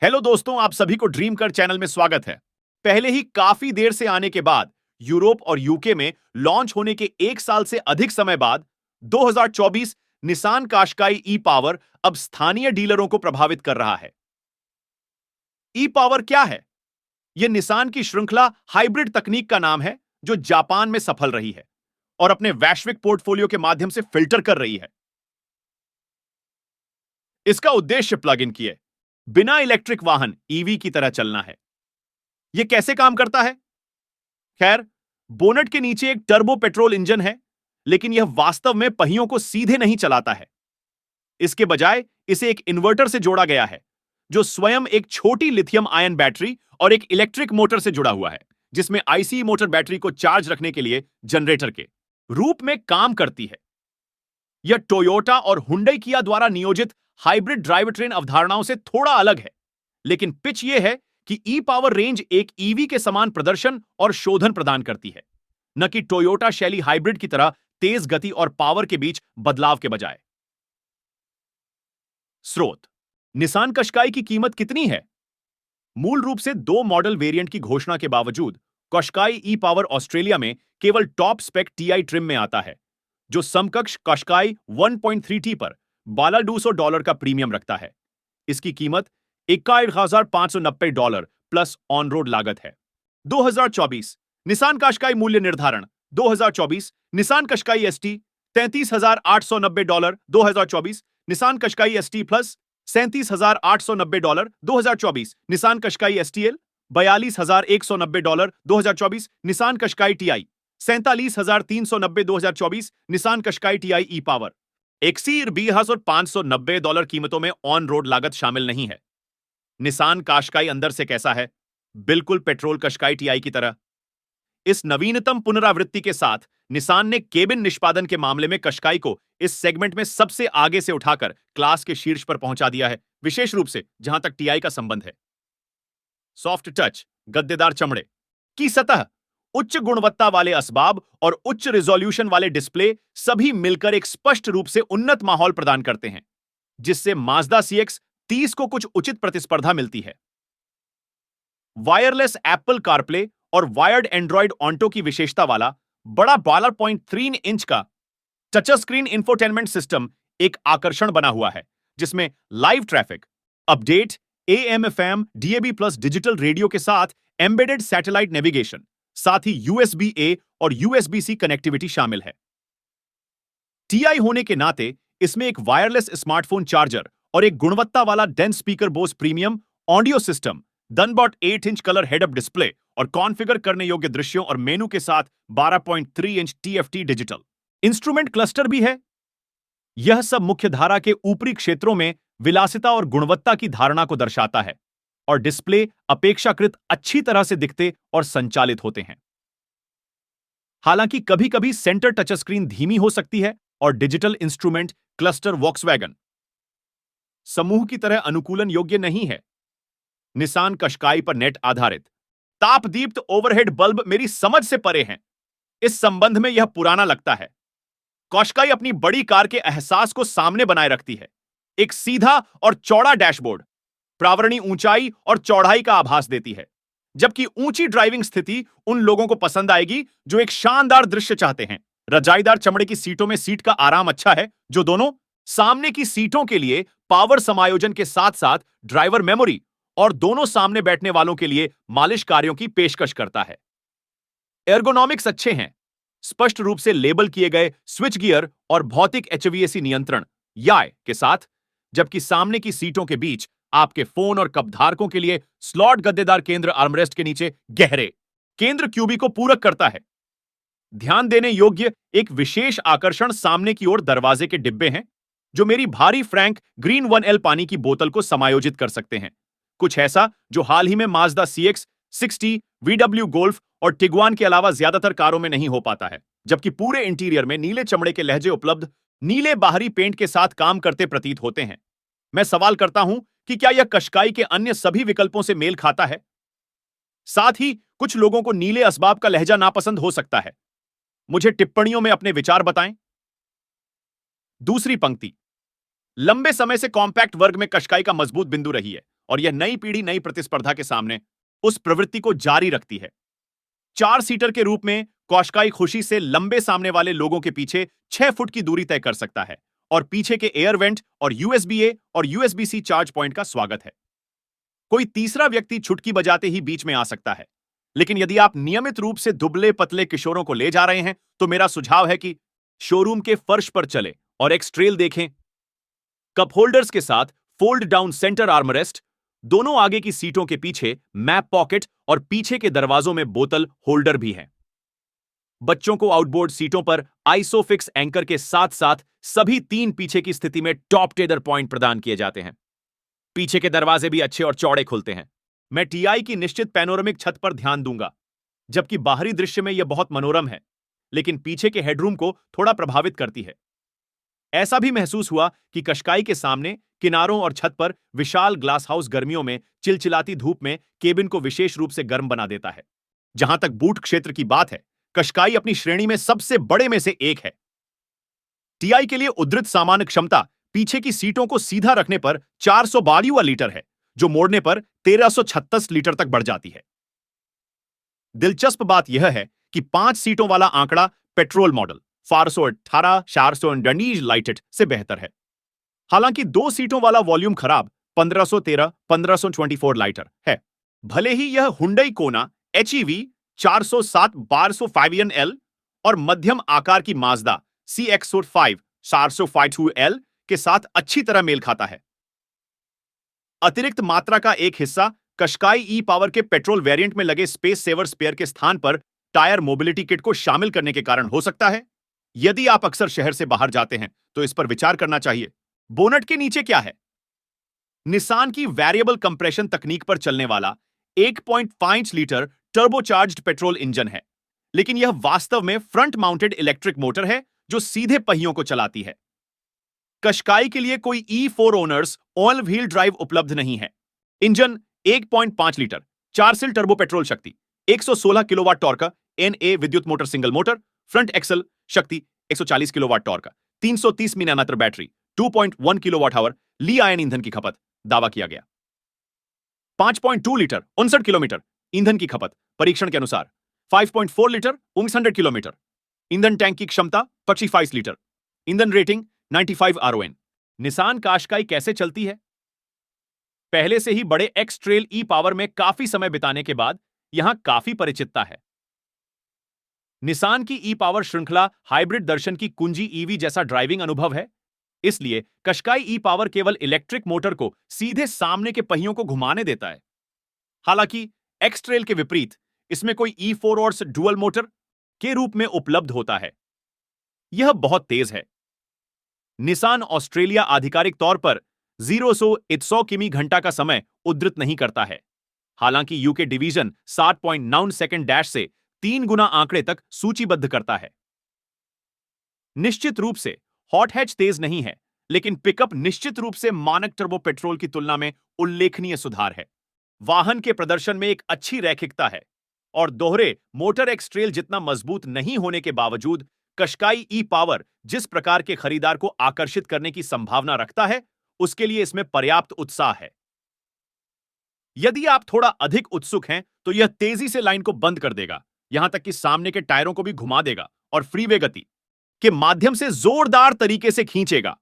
Hello दोस्तों, आप सभी को ड्रीम कर चैनल में स्वागत है। पहले ही काफी देर से आने के बाद यूरोप और यूके में लॉन्च होने के 1 साल से अधिक समय बाद 2024 निसान काशकाई ई पावर अब स्थानीय डीलरों को प्रभावित कर रहा है। ई पावर क्या है? यह निसान की श्रृंखला हाइब्रिड तकनीक का नाम है जो जापान में सफल रही है और अपने वैश्विक पोर्टफोलियो के माध्यम से फिल्टर कर रही है। इसका उद्देश्य प्लग इन किए बिना इलेक्ट्रिक वाहन ईवी की तरह चलना है। यह कैसे काम करता है? खैर, बोनट के नीचे एक टर्बो पेट्रोल इंजन है, लेकिन यह वास्तव में पहियों को सीधे नहीं चलाता है। इसके बजाय इसे एक इन्वर्टर से जोड़ा गया है, जो स्वयं एक छोटी लिथियम आयन बैटरी और एक इलेक्ट्रिक मोटर से जुड़ा हुआ है, जिसमें आईसी मोटर बैटरी को चार्ज रखने के लिए जनरेटर के रूप में काम करती है। यह टोयोटा और हुंडई किया द्वारा नियोजित हाइब्रिड ड्राइवट्रेन अवधारणाओं से थोड़ा अलग है, लेकिन पिच यह है कि ई पावर रेंज एक ईवी के समान प्रदर्शन और शोधन प्रदान करती है, न कि टोयोटा शैली हाइब्रिड की तरह तेज गति और पावर के बीच बदलाव के बजाय। स्रोत: निसान कश्काई की कीमत कितनी है? मूल रूप से दो मॉडल वेरिएंट की घोषणा के बावजूद कश्काई ई पावर ऑस्ट्रेलिया में केवल टॉप स्पेक टीआई ट्रिम में आता है, जो समकक्ष कश्काई 1.3T पर $1200 का प्रीमियम रखता है। इसकी कीमत $61,590 प्लस ऑन रोड लागत है। 2024 निसान कश्काई मूल्य निर्धारण: 2024 Nissan Qashqai ST $33,890, 2024 Nissan Qashqai ST plus $37,890, 2024 Nissan Qashqai STL $42,190, 2024 Nissan Qashqai TI $47,390, 2024 Nissan Qashqai TI e power एक्सीर $20,590 कीमतों में ऑन रोड लागत शामिल नहीं है। निसान काशकाई अंदर से कैसा है? बिल्कुल पेट्रोल कश्काई टीआई की तरह। इस नवीनतम पुनरावृत्ति के साथ निसान ने केबिन निष्पादन के मामले में कश्काई को इस सेगमेंट में सबसे आगे से उठाकर क्लास के शीर्ष पर पहुंचा दिया है, विशेष रूप से जहां तक टीआई का संबंध है। सॉफ्ट टच, गद्देदार चमड़े की सतह, उच्च गुणवत्ता वाले असबाब और उच्च रिजोल्यूशन वाले डिस्प्ले सभी मिलकर एक स्पष्ट रूप से उन्नत माहौल प्रदान करते हैं, जिससे माजदा CX-30 को कुछ उचित प्रतिस्पर्धा मिलती है। वायरलेस एप्पल कारप्ले और वायर्ड एंड्रॉइड ऑन्टो की विशेषता वाला बड़ा 12.3 इंच का टच स्क्रीन इंफोटेनमेंट सिस्टम एक आकर्षण बना हुआ है, जिसमें live traffic, update, AM/FM, DAB plus digital radio के साथ एम्बेडेड सैटेलाइट नेविगेशन, साथ ही USB-A और USB-C कनेक्टिविटी शामिल है। टीआई होने के नाते इसमें एक वायरलेस स्मार्टफोन चार्जर और एक गुणवत्ता वाला डेंस speaker Bose premium audio system, डनबॉट 8 inch colour head up display और कॉन्फ़िगर करने योग्य दृश्यों और मेनू के साथ 12.3 inch TFT digital instrument cluster भी है। यह सब मुख्य धारा के ऊपरी क्षेत्रों में विलासिता और गुणवत्ता की धारणा को दर्शाता है, और डिस्प्ले अपेक्षाकृत अच्छी तरह से दिखते और संचालित होते हैं। हालांकि कभी-कभी सेंटर टच स्क्रीन धीमी हो सकती है और डिजिटल इंस्ट्रूमेंट क्लस्टर वॉक्सवैगन समूह की तरह अनुकूलन योग्य नहीं है। निसान कश्काई पर नेट आधारित तापदीप्त ओवरहेड बल्ब मेरी समझ से परे हैं। इस संबंध में यह पुराना लगता है। कश्काई अपनी बड़ी कार के एहसास को सामने बनाए रखती है। एक सीधा और चौड़ा डैशबोर्ड प्रावरणी ऊंचाई और चौड़ाई का आभास देती है, जबकि ऊंची ड्राइविंग स्थिति उन लोगों को पसंद आएगी जो एक शानदार दृश्य चाहते हैं। रजाईदार चमड़े की सीटों में सीट का आराम अच्छा है, जो दोनों सामने की सीटों के लिए पावर समायोजन के साथ साथ ड्राइवर मेमोरी और दोनों सामने बैठने वालों के लिए मालिश कार्यों की पेशकश करता है। एर्गोनॉमिक्स अच्छे हैं, स्पष्ट रूप से लेबल किए गए स्विच गियर और भौतिक HVAC नियंत्रण याय के साथ, जबकि सामने की सीटों के बीच आपके फोन और कपधारकों के लिए स्लॉट गद्देदार केंद्र आर्मरेस्ट के नीचे गहरे केंद्र क्यूबी को पूरक करता है। ध्यान देने योग्य एक विशेष आकर्षण सामने की ओर दरवाजे के डिब्बे हैं, जो मेरी भारी फ्रैंक ग्रीन 1L पानी की बोतल को समायोजित कर सकते हैं। कुछ ऐसा जो हाल ही में माजदा CX-60, VW गोल्फ और टिगुआन के अलावा ज्यादातर कारों में नहीं हो पाता है, जबकि पूरे इंटीरियर में नीले चमड़े के लहजे उपलब्ध नीले बाहरी पेंट के साथ काम करते प्रतीत होते हैं। मैं सवाल करता हूं कि क्या यह कश्काई के अन्य सभी विकल्पों से मेल खाता है? साथ ही कुछ लोगों को नीले असबाब का लहजा नापसंद हो सकता है। मुझे टिप्पणियों में अपने विचार बताएं। दूसरी पंक्ति लंबे समय से कॉम्पैक्ट वर्ग में कश्काई का मजबूत बिंदु रही है और यह नई पीढ़ी नई प्रतिस्पर्धा के सामने उस प्रवृत्ति को जारी रखती है। 4 सीटर के रूप में कॉशकाई खुशी से लंबे सामने वाले लोगों के पीछे 6 फुट की दूरी तय कर सकता है और पीछे के एयर वेंट और यूएसबी-ए और यूएसबी-सी चार्ज पॉइंट का स्वागत है। कोई तीसरा व्यक्ति छुटकी बजाते ही बीच में आ सकता है, लेकिन यदि आप नियमित रूप से दुबले पतले किशोरों को ले जा रहे हैं तो मेरा सुझाव है कि शोरूम के फर्श पर चले और एक्स-ट्रेल देखें। कप होल्डर्स के साथ फोल्ड डाउन सेंटर आर्मरेस्ट, दोनों आगे की सीटों के पीछे मैप पॉकेट और पीछे के दरवाजों में बोतल होल्डर भी हैं। बच्चों को आउटबोर्ड सीटों पर आइसोफिक्स एंकर के साथ साथ सभी 3 पीछे की स्थिति में टॉप टेदर पॉइंट प्रदान किए जाते हैं। पीछे के दरवाजे भी अच्छे और चौड़े खुलते हैं। मैं टीआई की निश्चित पैनोरामिक छत पर ध्यान दूंगा, जबकि बाहरी दृश्य में यह बहुत मनोरम है, लेकिन पीछे के हेडरूम को थोड़ा प्रभावित करती है। ऐसा भी महसूस हुआ कि कश्काई के सामने, किनारों और छत पर विशाल ग्लास हाउस गर्मियों में चिलचिलाती धूप में केबिन को विशेष रूप से गर्म बना देता है। जहां तक बूट क्षेत्र की बात है, कश्काई अपनी श्रेणी में सबसे बड़े में से एक है। टीआई के लिए उद्धृत सामान्य क्षमता पीछे की सीटों को सीधा रखने पर 452 लीटर है, जो मोड़ने पर 1336 लीटर तक बढ़ जाती है। दिलचस्प बात यह है कि 5 सीटों वाला आंकड़ा पेट्रोल मॉडल 418 419 लाइटेड से बेहतर है। हालांकि 2 सीटों वाला वॉल्यूम खराब 1513 1524 लाइटर है। भले ही यह हुंडई कोना एचईवी 407 1205 एल और मध्यम आकार की माजदा CX-5 452L के साथ अच्छी तरह मेल खाता है। अतिरिक्त मात्रा का एक हिस्सा कश्काई ई पावर के पेट्रोल वेरिएंट में लगे स्पेस सेवर स्पेयर के स्थान पर टायर मोबिलिटी किट को शामिल करने के कारण हो सकता है। यदि आप अक्सर शहर से बाहर जाते हैं तो इस पर विचार करना चाहिए। बोनट के नीचे क्या है? निसान की वेरिएबल कंप्रेशन तकनीक पर चलने वाला 1.5 लीटर टर्बोचार्ज्ड पेट्रोल इंजन है, लेकिन यह वास्तव में फ्रंट माउंटेड इलेक्ट्रिक मोटर है जो सीधे पहियों को चलाती है। कश्काई के लिए कोई E4 owners all wheel drive उपलब्ध नहीं है। इंजन 1.5 लीटर 4 सिल टर्बो पेट्रोल शक्ति, 116 किलोवाट टॉर्क का NA विद्युत motor single motor, front axle शक्ति 140 किलोवाट टॉर्क का 330 milli ampere battery, 2.1 kilowatt hour li ion ईंधन की खपत दावा किया गया। 5.2 लीटर 59 किलोमीटर ईंधन की खपत परीक्षण के अनुसार, 5.4 लीटर 100 किलोमीटर ईंधन टैंक की क्षमता 25 लीटर, ईंधन रेटिंग 95 RON। निसान काशकाई कैसे चलती है? पहले से ही बड़े एक्स ट्रेल ई पावर में काफी समय बिताने के बाद यहां काफी परिचितता है। निसान की ई पावर श्रृंखला हाइब्रिड दर्शन की कुंजी ईवी जैसा ड्राइविंग अनुभव है, इसलिए कश्काई ई पावर केवल इलेक्ट्रिक मोटर को सीधे सामने के पहियों को घुमाने देता है। हालांकि एक्स ट्रेल के विपरीत इसमें कोई E4 और डुअल मोटर के रूप में उपलब्ध होता है। यह बहुत तेज है। निसान ऑस्ट्रेलिया आधिकारिक तौर पर 0 से 100 किमी घंटा का समय उद्धृत नहीं करता है। हालांकि यूके डिवीजन 60.9 सेकंड डैश से 3 गुना आंकड़े तक सूचीबद्ध करता है। निश्चित रूप से हॉट हैच तेज नहीं है, लेकिन पिकअप निश्चित रूप से मानक टर्बो पेट्रोल की तुलना में उल्लेखनीय सुधार है। वाहन के प्रदर्शन में एक अच्छी रैखिकता है और दोहरे मोटर एक्स ट्रेल जितना मजबूत नहीं होने के बावजूद कश्काई ई पावर जिस प्रकार के खरीदार को आकर्षित करने की संभावना रखता है, उसके लिए इसमें पर्याप्त उत्साह है। यदि आप थोड़ा अधिक उत्सुक हैं तो यह तेजी से लाइन को बंद कर देगा, यहां तक कि सामने के टायरों को भी घुमा देगा और फ्रीवे गति के माध्यम से जोरदार तरीके से खींचेगा।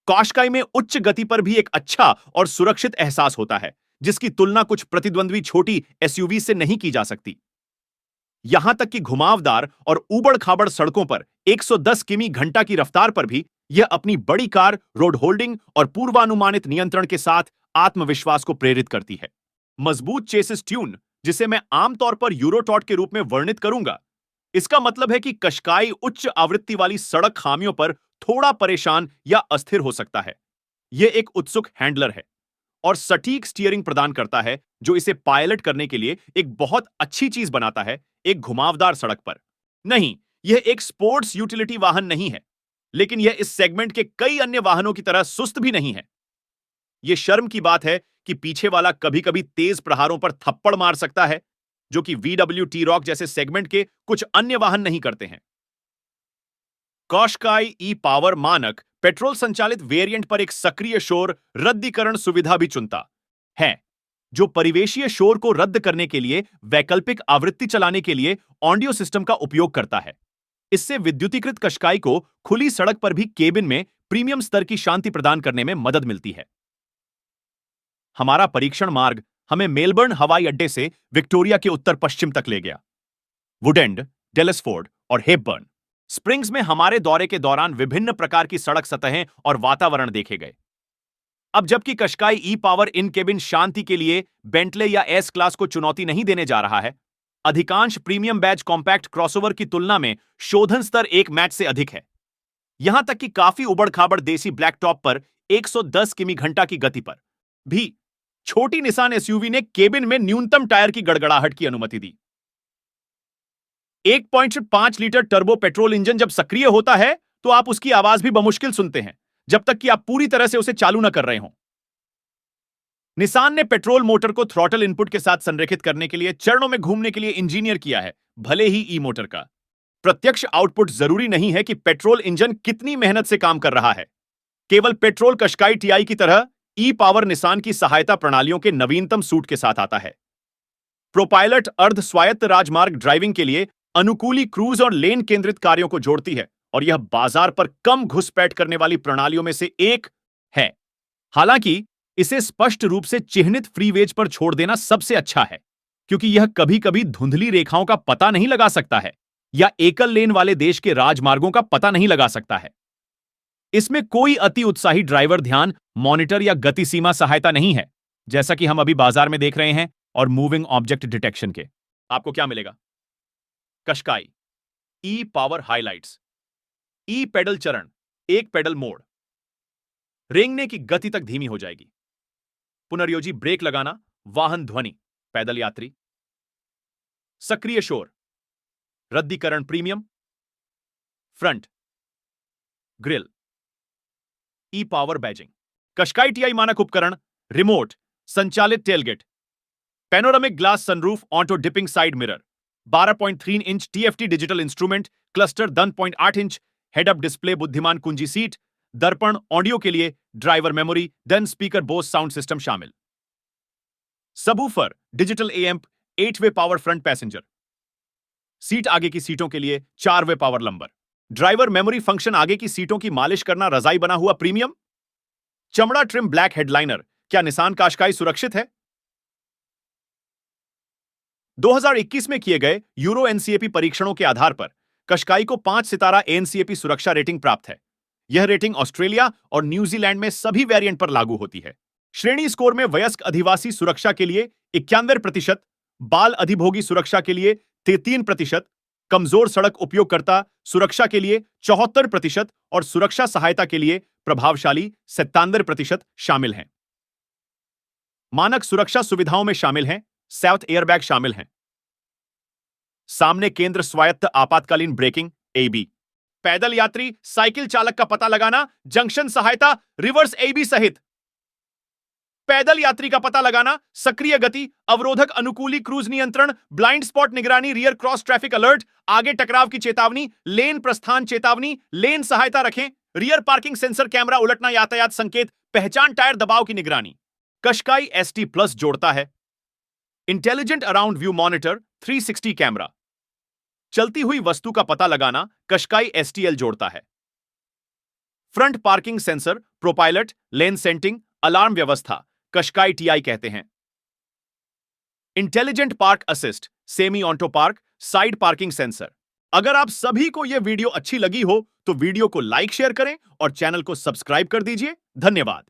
काशकाई में उच्च गति पर भी एक अच्छा और सुरक्षित एहसास होता है, जिसकी तुलना कुछ प्रतिद्वंद्वी छोटी एसयूवी से नहीं की जा सकती। यहां तक कि घुमावदार और ऊबड़-खाबड़ सड़कों पर 110 किमी घंटा की रफ्तार पर भी यह अपनी बड़ी कार, रोड होल्डिंग और पूर्वानुमानित नियंत्रण के साथ आत्मविश्वास को प्रेरित करती है। मजबूत चेसिस ट्यून, जिसे मैं आमतौर पर यूरोटॉट के रूप में वर्णित करूंगा, इसका मतलब है कि कश्काई उच्च आवृत्ति वाली सड़क खामियों पर थोड़ा परेशान या अस्थिर हो सकता है। यह एक उत्सुक हैंडलर है और सटीक स्टीयरिंग प्रदान करता है, जो इसे पायलट करने के लिए एक बहुत अच्छी चीज बनाता है, एक घुमावदार सड़क पर। नहीं, यह एक स्पोर्ट्स यूटिलिटी वाहन नहीं है, लेकिन यह इस सेगमेंट के कई अन्य वाहनों की तरह सुस्त भी नहीं है। यह शर्म की बात है कि पीछे वाला कभी-कभी तेज प्रहारों पर थप्पड़ मार सकता है, जो कि VW T-Roc जैसे सेगमेंट के कुछ अन्य वाहन नहीं करते हैं। काशकाई ई पावर मानक पेट्रोल संचालित वेरिएंट पर एक सक्रिय शोर रद्दीकरण सुविधा भी चुनता, है, जो परिवेशीय शोर को रद्द करने के लिए वैकल्पिक आवृत्ति चलाने के लिए ऑडियो सिस्टम का उपयोग करता है। इससे विद्युतीकृत कश्काई को खुली सड़क पर भी केबिन में प्रीमियम स्तर की शांति प्रदान करने में मदद मिलती है। हमारा परीक्षण मार्ग हमें मेलबर्न हवाई अड्डे से विक्टोरिया के उत्तर पश्चिम तक ले गया। वुडेंड, डेलसफोर्ड और हेपबर्न स्प्रिंग्स में हमारे दौरे के दौरान विभिन्न प्रकार की सड़क सतहें और वातावरण देखे गए। अब जबकि कश्काई ई पावर इन केबिन शांति के लिए बेंटले या एस क्लास को चुनौती नहीं देने जा रहा है, अधिकांश प्रीमियम बैच कॉम्पैक्ट क्रॉसओवर की तुलना में शोधन स्तर एक मैच से अधिक है। यहां तक कि काफी उबड़-खाबड़ देसी ब्लैक टॉप पर 110 किमी घंटा की गति पर भी छोटी निसान एसयूवी ने केबिन में न्यूनतम टायर की गड़गड़ाहट की अनुमति दी। 1.5 लीटर टर्बो पेट्रोल इंजन जब सक्रिय होता है तो आप उसकी आवाज भी बमुश्किल सुनते हैं, जब तक कि आप पूरी तरह से उसे चालू न कर रहे हों। निसान ने पेट्रोल मोटर को थ्रॉटल इनपुट के साथ संरेखित करने के लिए चरणों में घूमने के लिए इंजीनियर किया है, भले ही ई मोटर का प्रत्यक्ष आउटपुट जरूरी नहीं है कि पेट्रोल इंजन कितनी मेहनत से काम कर रहा है। केवल पेट्रोल कश्काई टीआई की तरह ई पावर निसान की सहायता प्रणालियों के नवीनतम सूट के साथ आता है। प्रोपायलट अर्ध स्वायत्त राजमार्ग ड्राइविंग के लिए अनुकूली क्रूज और लेन केंद्रित कार्यों को जोड़ती है और यह बाजार पर कम घुसपैठ करने वाली प्रणालियों में से एक है। हालांकि इसे स्पष्ट रूप से चिह्नित फ्रीवेज पर छोड़ देना सबसे अच्छा है, क्योंकि यह कभी-कभी धुंधली रेखाओं का पता नहीं लगा सकता है या एकल लेन वाले देश के राजमार्गों का पता नहीं लगा सकता है। इसमें कोई अति उत्साही ड्राइवर ध्यान मॉनिटर या गति सीमा सहायता नहीं है, जैसा कि हम अभी बाजार में देख रहे हैं, और मूविंग ऑब्जेक्ट डिटेक्शन के। आपको क्या मिलेगा? कश्काई ई पावर हाइलाइट्स, ई पेडल चरण, एक पेडल मोड़, रेंगने की गति तक धीमी हो जाएगी। पुनर्योजी ब्रेक लगाना, वाहन ध्वनि, पैदल यात्री, सक्रिय शोर, रद्दीकरण premium, front grille, e power badging, Qashqai Ti मानक उपकरण, रिमोट संचालित tailgate, panoramic glass sunroof auto dipping side mirror, 12.3 inch TFT digital instrument cluster, 10.8 inch head up display, बुद्धिमान कुंजी सीट, दर्पण, ऑडियो के लिए driver memory, then speaker Bose sound system शामिल, subwoofer, digital amp, 8 way power front passenger seat, आगे की सीटों के लिए 4 way power lumbar, driver memory function, आगे की सीटों की मालिश करना, रजाई बना हुआ प्रीमियम, चमड़ा ट्रिम ब्लैक हेडलाइनर। क्या निसान काश्काई सुरक्षित है? 2021 में किए गए यूरो एनसीएपी परीक्षणों के आधार पर कश्काई को 5 सितारा एनसीएपी सुरक्षा रेटिंग प्राप्त है। यह रेटिंग ऑस्ट्रेलिया और न्यूजीलैंड में सभी वेरिएंट पर लागू होती है। श्रेणी स्कोर में वयस्क अधिवासी सुरक्षा के लिए 91%, बाल अधिभोगी सुरक्षा के लिए 3%, कमजोर सड़क उपयोगकर्ता सुरक्षा के लिए 74% और सुरक्षा सहायता के लिए प्रभावशाली 97% शामिल हैं। मानक सुरक्षा सुविधाओं में शामिल हैं: साउथ एयरबैग शामिल हैं, सामने केंद्र स्वायत्त आपातकालीन ब्रेकिंग एबी, पैदल यात्री साइकिल चालक का पता लगाना, जंक्शन सहायता, रिवर्स एबी सहित पैदल यात्री का पता लगाना, सक्रिय गति, अवरोधक अनुकूली क्रूज नियंत्रण, ब्लाइंड स्पॉट निगरानी, रियर क्रॉस ट्रैफिक अलर्ट, आगे टकराव की चेतावनी, लेन प्रस्थान चेतावनी, लेन सहायता रखें, रियर पार्किंग सेंसर कैमरा, उलटना यातायात संकेत, पहचान टायर दबाव की निगरानी। कश्काई एसटी प्लस जोड़ता है intelligent around view monitor, 360 camera, चलती हुई वस्तु का पता लगाना, कश्काई एसटीएल जोड़ता है फ्रंट पार्किंग सेंसर, प्रोपायलट, लेन सेंटिंग, अलार्म व्यवस्था, कश्काई टीआई कहते हैं। Intelligent park assist, semi auto park, side parking sensor. अगर आप सभी को यह वीडियो अच्छी लगी हो तो वीडियो को लाइक शेयर करें और चैनल को सब्सक्राइब कर दीजिए। धन्यवाद।